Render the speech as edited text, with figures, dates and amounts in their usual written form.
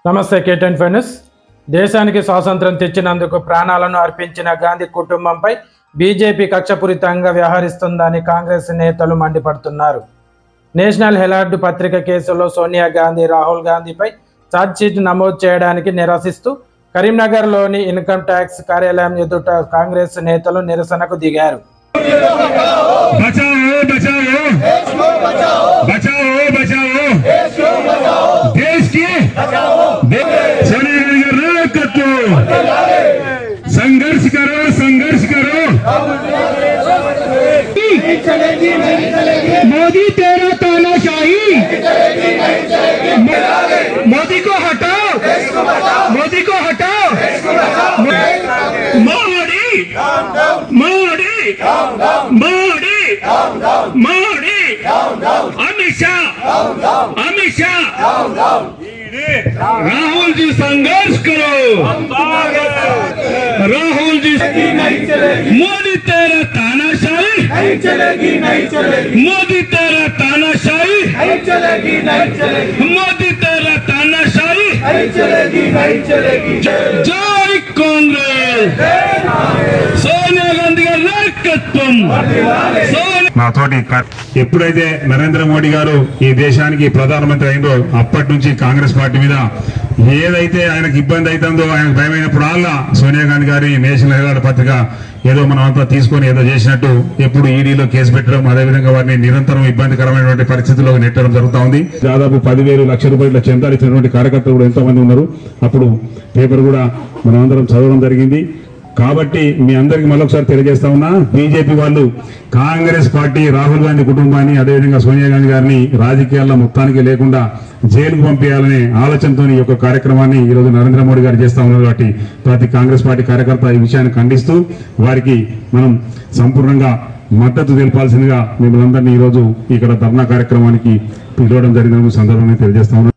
నమస్తే కేటెన్ ఫైనస్. దేశానికి స్వాతంత్రం తెచ్చినందుకు ప్రాణాలను అర్పించిన గాంధీ కుటుంబంపై బీజేపీ కక్షపూరితంగా వ్యవహరిస్తుందని కాంగ్రెస్ నేతలు మండిపడుతున్నారు. నేషనల్ హెరాల్డ్ పత్రిక కేసులో సోనియా గాంధీ, రాహుల్ గాంధీపై ఛార్జ్షీట్ నమోదు చేయడానికి నిరసిస్తూ కరీంనగర్లోని ఇన్కమ్ ట్యాక్స్ కార్యాలయం ఎదుట కాంగ్రెస్ నేతలు నిరసనకు దిగారు. संघर्ष करो, संघर्ष करो। मोदी तेरा तानाशाही, मोदी को हटाओ, मोदी को हटाओ। मोदी मोदी मोदी मोदी अमित शाह राहुल जी संघर्ष करो, राहुल जी मोदी तेरा तानाशाही नहीं चलेगी, नहीं चलेगी। मोदी तेरा तानाशाही नहीं चलेगी, नहीं चलेगी। मोदी तेरा तानाशाही नहीं चलेगी, नहीं चलेगी। जय कांग्रेस, सोनिया गांधी గారి నాయకత్వం। నాతోటి ఎప్పుడైతే నరేంద్ర మోడీ గారు ఈ దేశానికి ప్రధానమంత్రి అయిందో అప్పటి నుంచి కాంగ్రెస్ పార్టీ మీద ఏదైతే ఆయనకు ఇబ్బంది అవుతుందో, ఆయనకు భయమైనప్పుడల్లా సోనియా గాంధీ గారి నేషనల్ హెరాల్డ్ పత్రిక ఏదో మనం అంతా తీసుకొని ఏదో చేసినట్టు ఎప్పుడు ఈడీలో కేసు పెట్టడం, అదేవిధంగా వారిని నిరంతరం ఇబ్బందికరమైనటువంటి పరిస్థితుల్లో నెట్టడం జరుగుతూ ఉంది. దాదాపు 10,000 లక్షల రూపాయల చందాలు ఇచ్చినటువంటి కార్యకర్తలు కూడా ఎంతో మంది ఉన్నారు. అప్పుడు పేపర్ కూడా మనం అందరం చదవడం జరిగింది. కాబట్టి మీ అందరికి మరొకసారి తెలియజేస్తా ఉన్నా, బీజేపీ వాళ్ళు కాంగ్రెస్ పార్టీ రాహుల్ గాంధీ కుటుంబాన్ని, అదేవిధంగా సోనియా గాంధీ గారిని రాజకీయాల్లో మొత్తానికి లేకుండా జైలుకు పంపించాలనే ఆలోచనతో ఈ యొక్క కార్యక్రమాన్ని ఈరోజు నరేంద్ర మోడీ గారు చేస్తా ఉన్నారు. కాబట్టి ప్రతి కాంగ్రెస్ పార్టీ కార్యకర్త ఈ విషయాన్ని ఖండిస్తూ వారికి మనం సంపూర్ణంగా మద్దతు తెలపాల్సిందిగా మిమ్మల్ని అందరినీ ఈరోజు ఇక్కడ ధర్నా కార్యక్రమానికి పిలవడం జరిగిన సందర్భంగా తెలియజేస్తా ఉన్నాం.